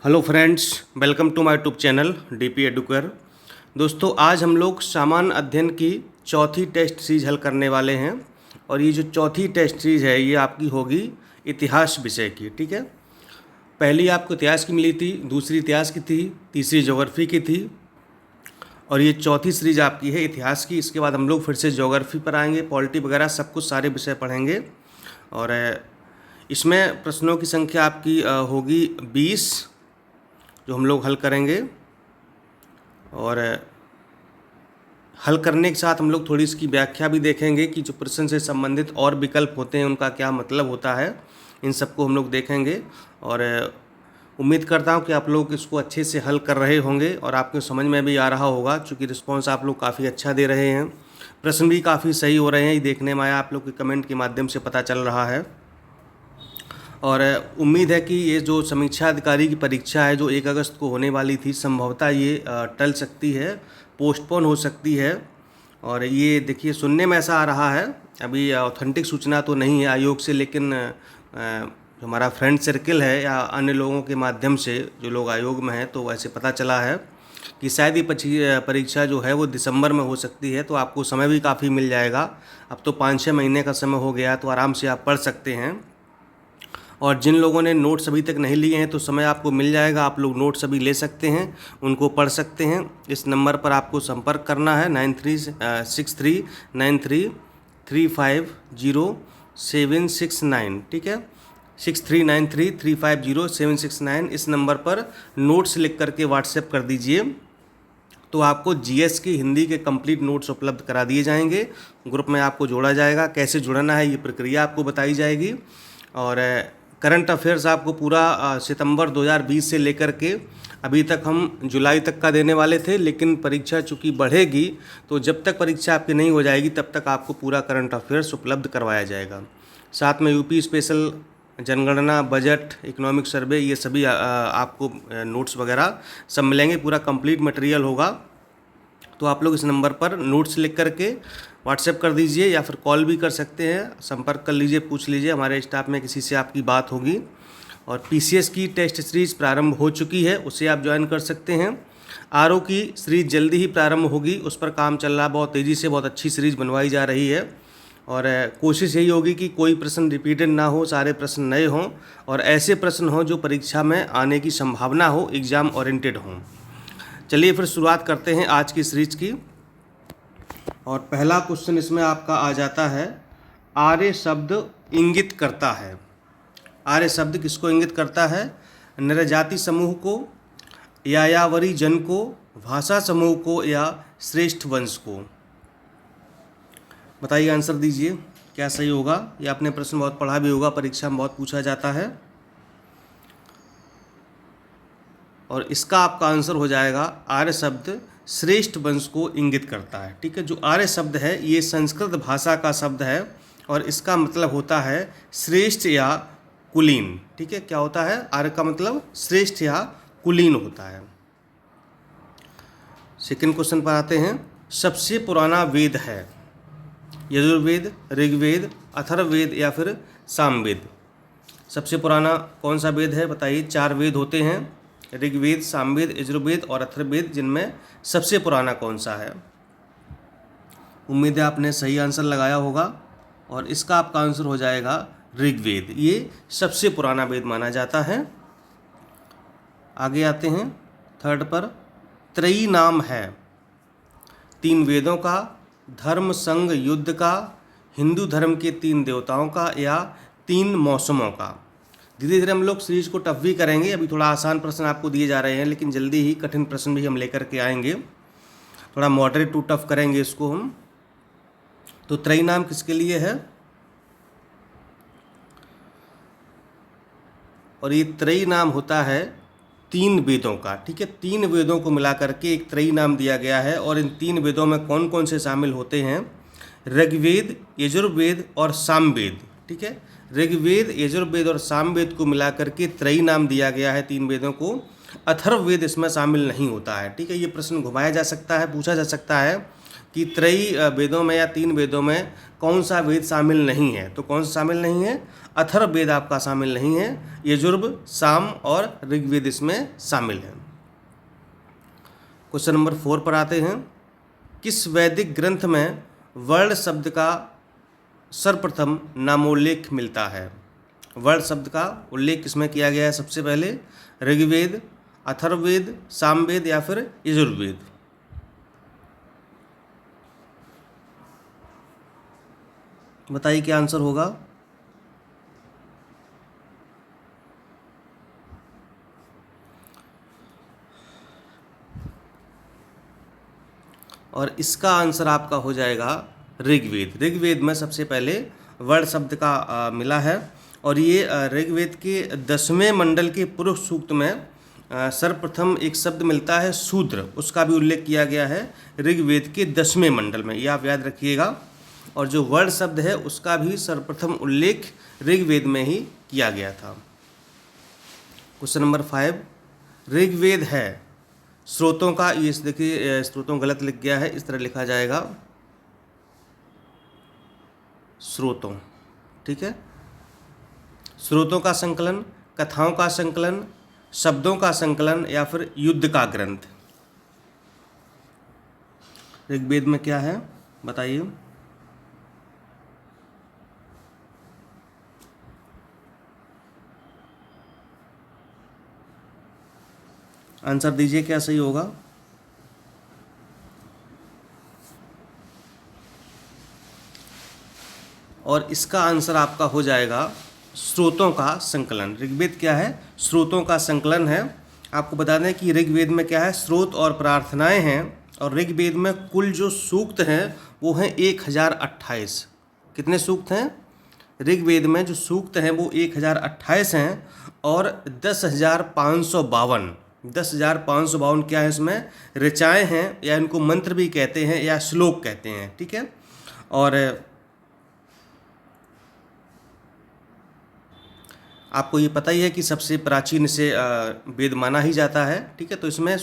Hello friends, welcome to my YouTube channel DP Educare. दोस्तों, आज हम लोग सामान्य अध्ययन की चौथी टेस्ट सीरीज हल करने वाले हैं और ये जो चौथी टेस्ट सीरीज है ये आपकी होगी इतिहास विषय की। ठीक है, पहली आपको इतिहास की मिली थी, दूसरी इतिहास की थी, तीसरी ज्योग्राफी की थी और ये चौथी सीरीज आपकी है इतिहास की। इसके बाद हम लोग फिर से ज्योग्राफी पर आएंगे, पॉलिटी वगैरह सब कुछ सारे विषय पढ़ेंगे और इसमें प्रश्नों की संख्या आपकी होगी 20 जो हम लोग हल करेंगे। और हल करने के साथ हम लोग थोड़ी इसकी व्याख्या भी देखेंगे कि जो प्रश्न से संबंधित और विकल्प होते हैं उनका क्या मतलब होता है, इन सबको हम लोग देखेंगे। और उम्मीद करता हूँ कि आप लोग इसको अच्छे से हल कर रहे होंगे और आपको समझ में भी आ रहा होगा, क्योंकि रिस्पॉन्स आप लोग काफ़ी अच्छा दे रहे हैं, प्रश्न भी काफ़ी सही हो रहे हैं, ये देखने में आया, आप लोग के कमेंट के माध्यम से पता चल रहा है। और उम्मीद है कि ये जो समीक्षा अधिकारी की परीक्षा है जो 1 अगस्त को होने वाली थी, संभवतः ये टल सकती है, पोस्टपोन हो सकती है। और ये देखिए, सुनने में ऐसा आ रहा है, अभी ऑथेंटिक सूचना तो नहीं है आयोग से, लेकिन जो हमारा फ्रेंड सर्किल है या अन्य लोगों के माध्यम से जो लोग आयोग में हैं तो वैसे पता चला है कि शायद ये परीक्षा जो है वो दिसंबर में हो सकती है। तो आपको समय भी काफ़ी मिल जाएगा, अब तो 5-6 महीने का समय हो गया, तो आराम से आप पढ़ सकते हैं। और जिन लोगों ने नोट्स अभी तक नहीं लिए हैं तो समय आपको मिल जाएगा, आप लोग नोट्स अभी ले सकते हैं, उनको पढ़ सकते हैं। इस नंबर पर आपको संपर्क करना है 936393350769। ठीक है, 6393350769। इस नंबर पर नोट्स लिख करके व्हाट्सएप कर दीजिए, तो आपको जीएस की हिंदी के कंप्लीट नोट्स उपलब्ध करा दिए जाएंगे। ग्रुप में आपको जोड़ा जाएगा, कैसे जुड़ना है ये प्रक्रिया आपको बताई जाएगी। और करंट अफेयर्स आपको पूरा सितंबर 2020 से लेकर के अभी तक हम जुलाई तक का देने वाले थे, लेकिन परीक्षा चूँकि बढ़ेगी तो जब तक परीक्षा आपकी नहीं हो जाएगी तब तक आपको पूरा करंट अफेयर्स उपलब्ध करवाया जाएगा। साथ में यूपी स्पेशल, जनगणना, बजट, इकोनॉमिक सर्वे, ये सभी आपको नोट्स वगैरह सब मिलेंगे, पूरा कंप्लीट मटेरियल होगा। तो आप लोग इस नंबर पर नोट्स लिख करके व्हाट्सएप कर दीजिए या फिर कॉल भी कर सकते हैं, संपर्क कर लीजिए, पूछ लीजिए, हमारे स्टाफ में किसी से आपकी बात होगी। और पीसीएस की टेस्ट सीरीज़ प्रारंभ हो चुकी है, उसे आप ज्वाइन कर सकते हैं। आरओ की सीरीज़ जल्दी ही प्रारंभ होगी, उस पर काम चल रहा, बहुत तेज़ी से बहुत अच्छी सीरीज़ बनवाई जा रही है। और कोशिश यही होगी कि कोई प्रश्न रिपीटेड ना हो, सारे प्रश्न नए हों और ऐसे प्रश्न हों जो परीक्षा में आने की संभावना हो, एग्ज़ाम ओरिएंटेड हों। चलिए फिर शुरुआत करते हैं आज की सीरीज की। और पहला क्वेश्चन इसमें आपका आ जाता है, आर्य शब्द इंगित करता है। आर्य शब्द किसको इंगित करता है? नरजाति समूह को, यायावरी जन को, भाषा समूह को या श्रेष्ठ वंश को? बताइए, आंसर दीजिए, क्या सही होगा? ये आपने प्रश्न बहुत पढ़ा भी होगा, परीक्षा में बहुत पूछा जाता है। और इसका आपका आंसर हो जाएगा, आर्य शब्द श्रेष्ठ वंश को इंगित करता है। ठीक है, जो आर्य शब्द है ये संस्कृत भाषा का शब्द है और इसका मतलब होता है श्रेष्ठ या कुलीन। ठीक है, क्या होता है? आर्य का मतलब श्रेष्ठ या कुलीन होता है। सेकंड क्वेश्चन पर आते हैं, सबसे पुराना वेद है यजुर्वेद, ऋग्वेद, अथर्ववेद या फिर सामवेद? सबसे पुराना कौन सा वेद है बताइए? 4 वेद होते हैं, ऋग्वेद, सामवेद, यजुर्वेद और अथर्ववेद, जिनमें सबसे पुराना कौन सा है? उम्मीद है आपने सही आंसर लगाया होगा और इसका आपका आंसर हो जाएगा ऋग्वेद। ये सबसे पुराना वेद माना जाता है। आगे आते हैं थर्ड पर, त्रयी नाम है 3 वेदों का, धर्म, संघ, युद्ध का, हिंदू धर्म के 3 देवताओं का या 3 मौसमों का? धीरे धीरे हम लोग सीरीज को टफ भी करेंगे, अभी थोड़ा आसान प्रश्न आपको दिए जा रहे हैं, लेकिन जल्दी ही कठिन प्रश्न भी हम लेकर के आएंगे, थोड़ा मॉडरेट टू टफ करेंगे इसको हम। तो त्रयी नाम किसके लिए है? और ये त्रयी नाम होता है 3 वेदों का। ठीक है, 3 वेदों को मिला करके एक त्रयी नाम दिया गया है। और इन 3 वेदों में कौन कौन से शामिल होते हैं? ऋग्वेद, यजुर्वेद और सामवेद। ठीक है, ऋग्वेद, यजुर्वेद और सामवेद को मिलाकर के त्रयी नाम दिया गया है 3 वेदों को। अथर्ववेद इसमें शामिल नहीं होता है। ठीक है, ये प्रश्न घुमाया जा सकता है, पूछा जा सकता है कि त्रयी वेदों में या 3 वेदों में कौन सा वेद शामिल नहीं है? तो कौन सा शामिल नहीं है? अथर्ववेद आपका शामिल नहीं है। यजुर्वेद, साम और ऋग्वेद इसमें शामिल है। क्वेश्चन नंबर 4 पर आते हैं। किस वैदिक ग्रंथ में वर्ण शब्द का सर्वप्रथम नामोल्लेख मिलता है? वर्ण शब्द का उल्लेख किसमें किया गया है सबसे पहले? ऋग्वेद, अथर्ववेद, सामवेद या फिर यजुर्वेद? बताइए क्या आंसर होगा। और इसका आंसर आपका हो जाएगा ऋग्वेद। ऋग्वेद में सबसे पहले वर्ण शब्द का मिला है। और ये ऋग्वेद के 10वें मंडल के पूर्व सूक्त में सर्वप्रथम एक शब्द मिलता है शूद्र, उसका भी उल्लेख किया गया है ऋग्वेद के 10वें मंडल में, ये आप याद रखिएगा। और जो वर्ण शब्द है उसका भी सर्वप्रथम उल्लेख ऋग्वेद में ही किया गया था। क्वेश्चन नंबर 5, ऋग्वेद है स्रोतों का, ये देखिए स्रोतों गलत लिख गया है, इस तरह लिखा जाएगा स्रोतों, ठीक है। स्रोतों का संकलन, कथाओं का संकलन, शब्दों का संकलन या फिर युद्ध का ग्रंथ? ऋग्वेद में क्या है बताइए। आंसर दीजिए क्या सही होगा। और इसका आंसर आपका हो जाएगा स्रोतों का संकलन। ऋग्वेद क्या है? स्रोतों का संकलन है। आपको बता दें कि ऋग्वेद में क्या है, स्रोत और प्रार्थनाएं हैं। और ऋग्वेद में कुल जो सूक्त हैं वो हैं 1028। कितने सूक्त हैं? ऋग्वेद में जो सूक्त हैं वो 1028 हैं। और 10,552 क्या है इसमें? ऋचाएँ हैं, या इनको मंत्र भी कहते हैं या श्लोक कहते हैं, ठीक है। और आपको ये पता ही है कि सबसे प्राचीन से वेद माना ही जाता है, ठीक है। तो इसमें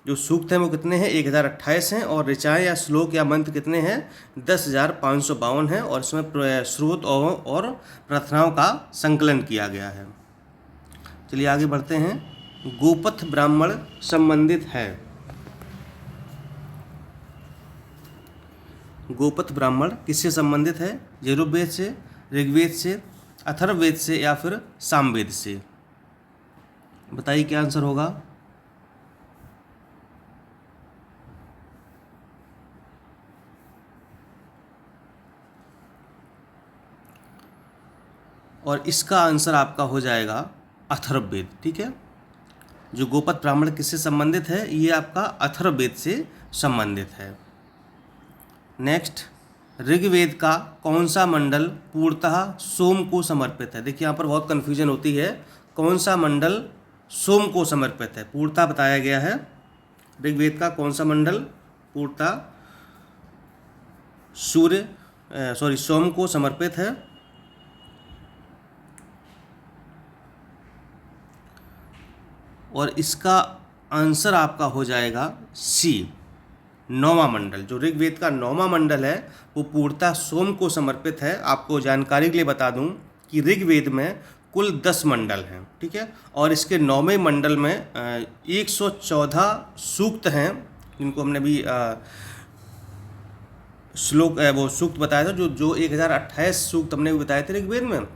जो सूक्त हैं वो कितने हैं? 1028 हैं। और ऋचाएँ या श्लोक या मंत्र कितने हैं? 10,552 हैं। और इसमें स्रोत और प्रार्थनाओं का संकलन किया गया है। चलिए आगे बढ़ते हैं। गोपथ ब्राह्मण संबंधित है। गोपथ ब्राह्मण किससे संबंधित है? यजुर्वेद से, ऋग्वेद से, अथर्ववेद से या फिर सामवेद से? बताइए क्या आंसर होगा। और इसका आंसर आपका हो जाएगा अथर्ववेद, ठीक है। जो गोपथ ब्राह्मण किससे संबंधित है? ये आपका अथर्ववेद से संबंधित है। नेक्स्ट, ऋग्वेद का कौन सा मंडल पूर्णतः सोम को समर्पित है? देखिए यहाँ पर बहुत कन्फ्यूजन होती है। कौन सा मंडल सोम को समर्पित है? पूर्णतः बताया गया है। ऋग्वेद का कौन सा मंडल पूर्णतः सोम को समर्पित है? और इसका आंसर आपका हो जाएगा सी, 9वां मंडल। जो ऋग्वेद का 9वां मंडल है वो पूर्णतः सोम को समर्पित है। आपको जानकारी के लिए बता दूं कि ऋग्वेद में कुल 10 मंडल हैं, ठीक है। और इसके 9वें मंडल में 114 सूक्त हैं, जिनको हमने भी वो सूक्त बताया था। जो 1028 सूक्त हमने भी बताए थे ऋग्वेद में।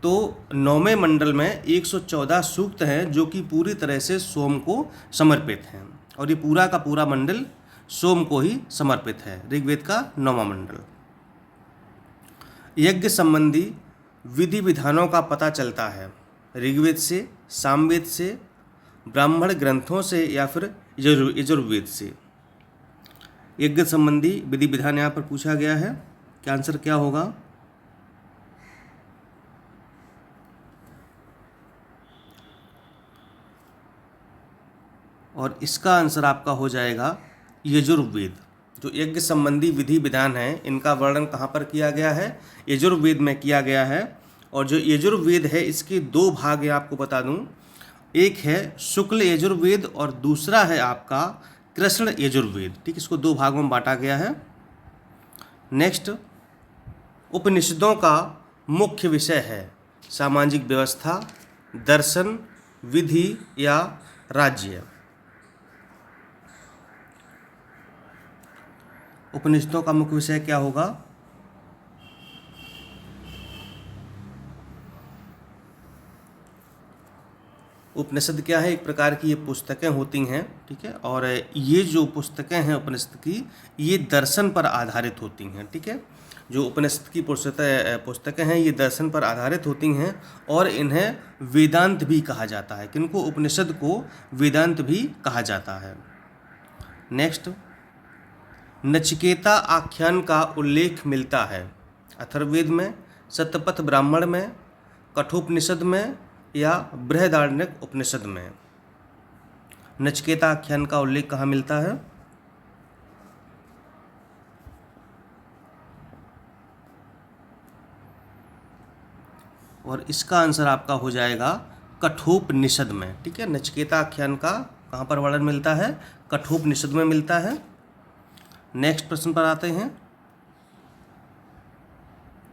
तो 9वें मंडल में 114 सूक्त हैं जो कि पूरी तरह से सोम को समर्पित हैं। और ये पूरा का पूरा मंडल सोम को ही समर्पित है, ऋग्वेद का 9वां मंडल। यज्ञ संबंधी विधि विधानों का पता चलता है ऋग्वेद से, सामवेद से, ब्राह्मण ग्रंथों से या फिर यजुर्वेद से? यज्ञ संबंधी विधि विधान यहाँ पर पूछा गया है। क्या आंसर क्या होगा? और इसका आंसर आपका हो जाएगा यजुर्वेद। जो यज्ञ संबंधी विधि विधान है इनका वर्णन कहाँ पर किया गया है? यजुर्वेद में किया गया है। और जो यजुर्वेद है इसके 2 भाग हैं, आपको बता दूं। एक है शुक्ल यजुर्वेद और दूसरा है आपका कृष्ण यजुर्वेद, ठीक। इसको 2 भागों में बांटा गया है। नेक्स्ट, उपनिषदों का मुख्य विषय है? सामाजिक व्यवस्था, दर्शन, विधि या राज्य? उपनिषदों का मुख्य विषय क्या होगा? उपनिषद क्या है? एक प्रकार की ये पुस्तकें होती हैं, ठीक है, और ये जो पुस्तकें हैं उपनिषद की, ये दर्शन पर आधारित होती हैं, ठीक है। जो उपनिषद की पुस्तकें हैं ये दर्शन पर आधारित होती हैं और इन्हें वेदांत भी कहा जाता है। किनको? उपनिषद को वेदांत भी कहा जाता है। नेक्स्ट, नचिकेता आख्यान का उल्लेख मिलता है अथर्ववेद में, शतपथ ब्राह्मण में, कठोपनिषद में या बृहदारण्यक उपनिषद में? नचिकेता आख्यान का उल्लेख कहाँ मिलता है? और इसका आंसर आपका हो जाएगा कठोपनिषद में, ठीक है। नचिकेता आख्यान का कहाँ पर वर्णन मिलता है? कठोपनिषद में मिलता है। नेक्स्ट प्रश्न पर आते हैं।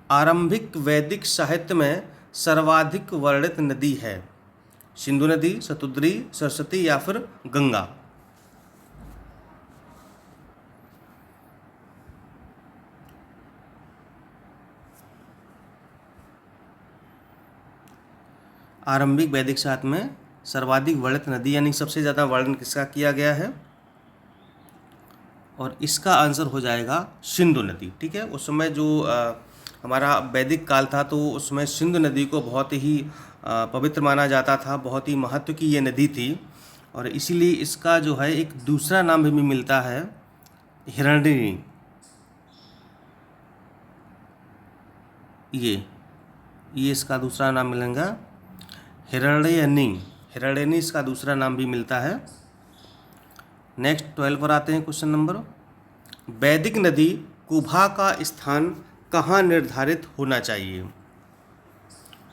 आरंभिक वैदिक साहित्य में सर्वाधिक वर्णित नदी है? सिंधु नदी, शतुद्री, सरस्वती या फिर गंगा? आरंभिक वैदिक साहित्य में सर्वाधिक वर्णित नदी यानी सबसे ज़्यादा वर्णन किसका किया गया है? और इसका आंसर हो जाएगा सिंधु नदी, ठीक है। उस समय जो हमारा वैदिक काल था तो उसमें सिंधु नदी को बहुत ही पवित्र माना जाता था, बहुत ही महत्व की ये नदी थी और इसीलिए इसका जो है एक दूसरा नाम भी मिलता है, हिरण्यनी। ये इसका दूसरा नाम मिलेगा हिरण्यनी। हिरण्यनी इसका दूसरा नाम भी मिलता है। नेक्स्ट 12 पर आते हैं क्वेश्चन नंबर। वैदिक नदी कुभा का स्थान कहाँ निर्धारित होना चाहिए?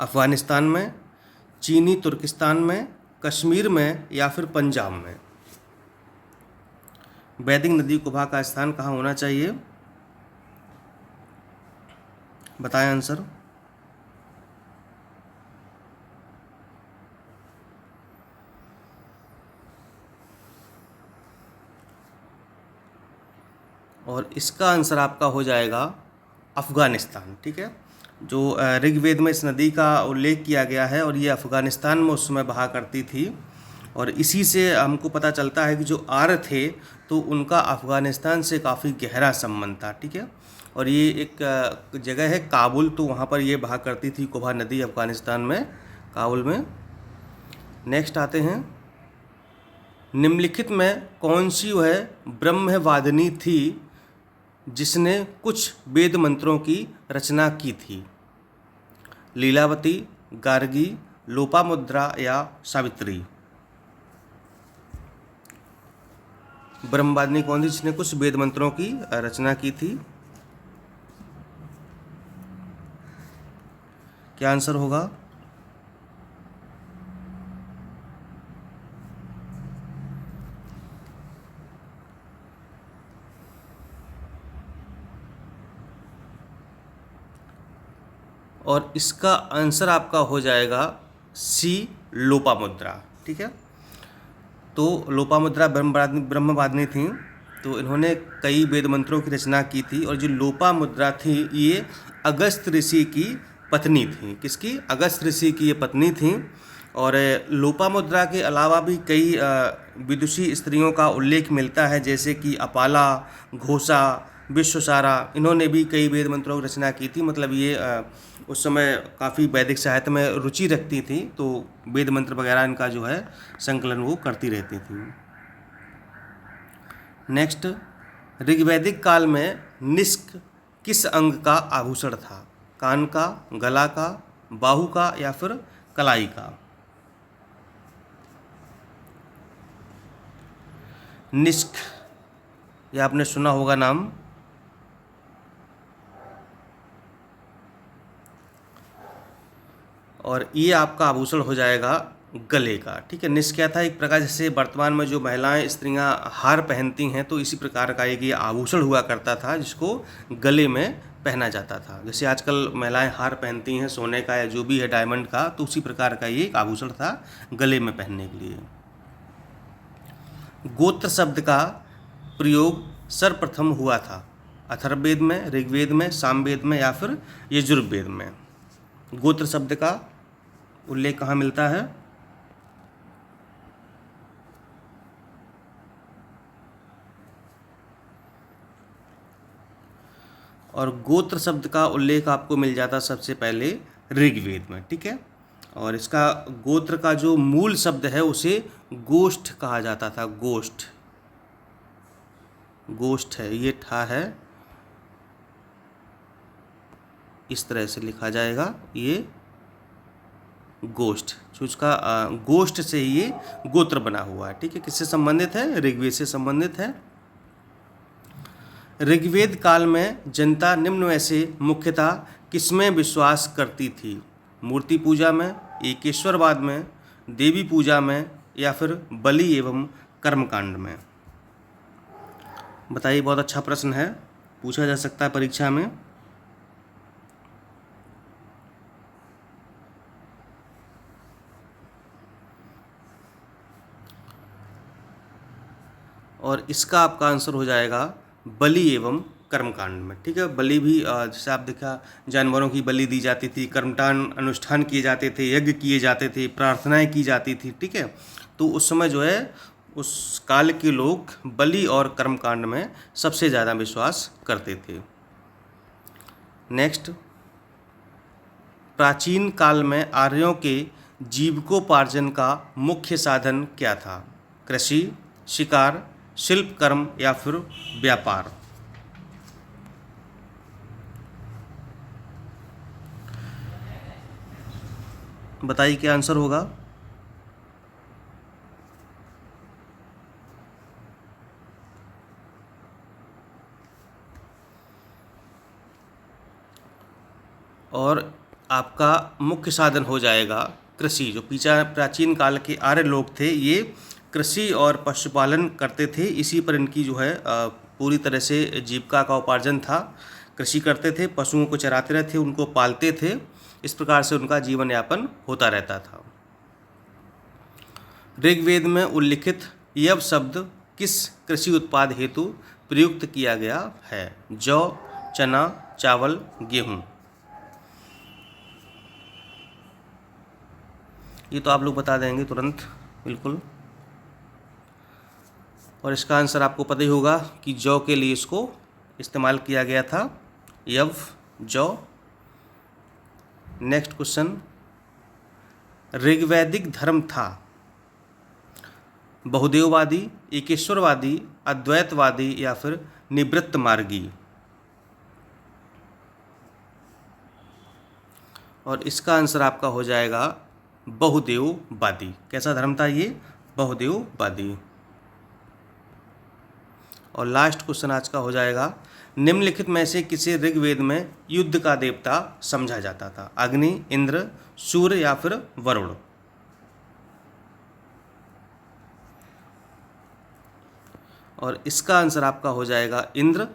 अफगानिस्तान में, चीनी तुर्किस्तान में, कश्मीर में या फिर पंजाब में? वैदिक नदी कुभा का स्थान कहाँ होना चाहिए? बताएं आंसर। और इसका आंसर आपका हो जाएगा अफ़गानिस्तान, ठीक है। जो ऋग्वेद में इस नदी का उल्लेख किया गया है और ये अफ़गानिस्तान में उस समय बहा करती थी और इसी से हमको पता चलता है कि जो आर्य थे तो उनका अफ़गानिस्तान से काफ़ी गहरा संबंध था, ठीक है। और ये एक जगह है काबुल, तो वहाँ पर ये बहा करती थी कुभा नदी अफ़गानिस्तान में, काबुल में। नेक्स्ट आते हैं। निम्नलिखित में कौन सी वह ब्रह्मवादिनी थी जिसने कुछ वेद मंत्रों की रचना की थी? लीलावती, गार्गी, लोपामुद्रा या सावित्री? ब्रह्मवादिनी कौन थी जिसने कुछ वेद मंत्रों की रचना की थी? क्या आंसर होगा? और इसका आंसर आपका हो जाएगा सी, लोपामुद्रा, ठीक है। तो लोपामुद्रा ब्रह्मवादिनी थी, तो इन्होंने कई वेद मंत्रों की रचना की थी और जो लोपामुद्रा थी ये अगस्त ऋषि की पत्नी थी। किसकी? अगस्त ऋषि की ये पत्नी थी। और लोपामुद्रा के अलावा भी कई विदुषी स्त्रियों का उल्लेख मिलता है, जैसे कि अपाला, घोषा, विश्वसारा, इन्होंने भी कई वेद मंत्रों की रचना की थी। मतलब ये उस समय काफ़ी वैदिक साहित्य में रुचि रखती थी, तो वेद मंत्र वगैरह इनका जो है संकलन वो करती रहती थी। नेक्स्ट, ऋग्वैदिक काल में निष्क किस अंग का आभूषण था? कान का, गला का, बाहु का या फिर कलाई का? निष्क, ये आपने सुना होगा नाम। और ये आपका आभूषण हो जाएगा गले का, ठीक है। निष्क क्या था? एक प्रकार जैसे वर्तमान में जो महिलाएं स्त्रियां हार पहनती हैं, तो इसी प्रकार का एक ये आभूषण हुआ करता था जिसको गले में पहना जाता था। जैसे आजकल महिलाएं हार पहनती हैं सोने का या जो भी है डायमंड का, तो उसी प्रकार का ये एक आभूषण था गले में पहनने के लिए। गोत्र शब्द का प्रयोग सर्वप्रथम हुआ था अथर्ववेद में, ऋग्वेद में, सामवेद में या फिर यजुर्वेद में। गोत्र शब्द का उल्लेख कहाँ मिलता है? और गोत्र शब्द का उल्लेख आपको मिल जाता सबसे पहले ऋग्वेद में, ठीक है। और इसका गोत्र का जो मूल शब्द है उसे गोष्ठ कहा जाता था। गोष्ठ, गोष्ठ है ये ठा है, इस तरह से लिखा जाएगा ये गोष्ठ। उसका गोष्ठ से ये गोत्र बना हुआ है, ठीक है। किससे संबंधित है? ऋग्वेद से संबंधित है। ऋग्वेद काल में जनता निम्न में से मुख्यतः किसमें विश्वास करती थी? मूर्ति पूजा में, एकेश्वरवाद में, देवी पूजा में या फिर बलि एवं कर्मकांड में? बताइए, बहुत अच्छा प्रश्न है, पूछा जा सकता है परीक्षा में। और इसका आपका आंसर हो जाएगा बलि एवं कर्मकांड में, ठीक है। बलि भी जैसे आप देखा जानवरों की बलि दी जाती थी, कर्मकांड अनुष्ठान किए जाते थे, यज्ञ किए जाते थे, प्रार्थनाएं की जाती थी, ठीक है। तो उस समय जो है उस काल के लोग बलि और कर्मकांड में सबसे ज़्यादा विश्वास करते थे। नेक्स्ट, प्राचीन काल में आर्यों के जीविकोपार्जन का मुख्य साधन क्या था? कृषि, शिकार, शिल्प कर्म या फिर व्यापार? बताइए क्या आंसर होगा? और आपका मुख्य साधन हो जाएगा कृषि। जो प्राचीन काल के आर्य लोग थे ये कृषि और पशुपालन करते थे, इसी पर इनकी जो है पूरी तरह से जीविका का उपार्जन था। कृषि करते थे, पशुओं को चराते रहते, उनको पालते थे, इस प्रकार से उनका जीवन यापन होता रहता था। ऋग्वेद में उल्लिखित यव शब्द किस कृषि उत्पाद हेतु प्रयुक्त किया गया है? जौ, चना, चावल, गेहूँ? ये तो आप लोग बता देंगे तुरंत, बिल्कुल। और इसका आंसर आपको पता ही होगा कि जौ के लिए इसको इस्तेमाल किया गया था, यव, जौ। नेक्स्ट क्वेश्चन, ऋग्वैदिक धर्म था बहुदेववादी, एकेश्वरवादी, अद्वैतवादी या फिर निवृत्त मार्गी? और इसका आंसर आपका हो जाएगा बहुदेववादी। कैसा धर्म था ये? बहुदेववादी। और लास्ट क्वेश्चन आज का हो जाएगा, निम्नलिखित में से किसे ऋग्वेद में युद्ध का देवता समझा जाता था? अग्नि, इंद्र, सूर्य या फिर वरुण? और इसका आंसर आपका हो जाएगा इंद्र।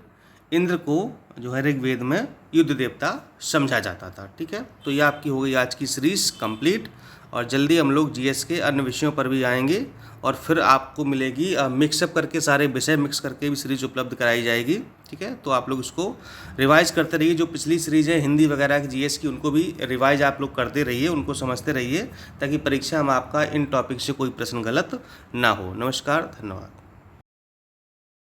इंद्र को जो है ऋग्वेद में युद्ध देवता समझा जाता था, ठीक है। तो ये आपकी हो गई आज की सीरीज कंप्लीट, और जल्दी हम लोग जीएस के अन्य विषयों पर भी आएंगे, और फिर आपको मिलेगी मिक्सअप करके, सारे विषय मिक्स करके भी सीरीज उपलब्ध कराई जाएगी, ठीक है। तो आप लोग इसको रिवाइज करते रहिए। जो पिछली सीरीज है हिंदी वगैरह की जीएस की, उनको भी रिवाइज आप लोग करते रहिए, उनको समझते रहिए, ताकि परीक्षा में आपका इन टॉपिक से कोई प्रश्न गलत ना हो। नमस्कार, धन्यवाद।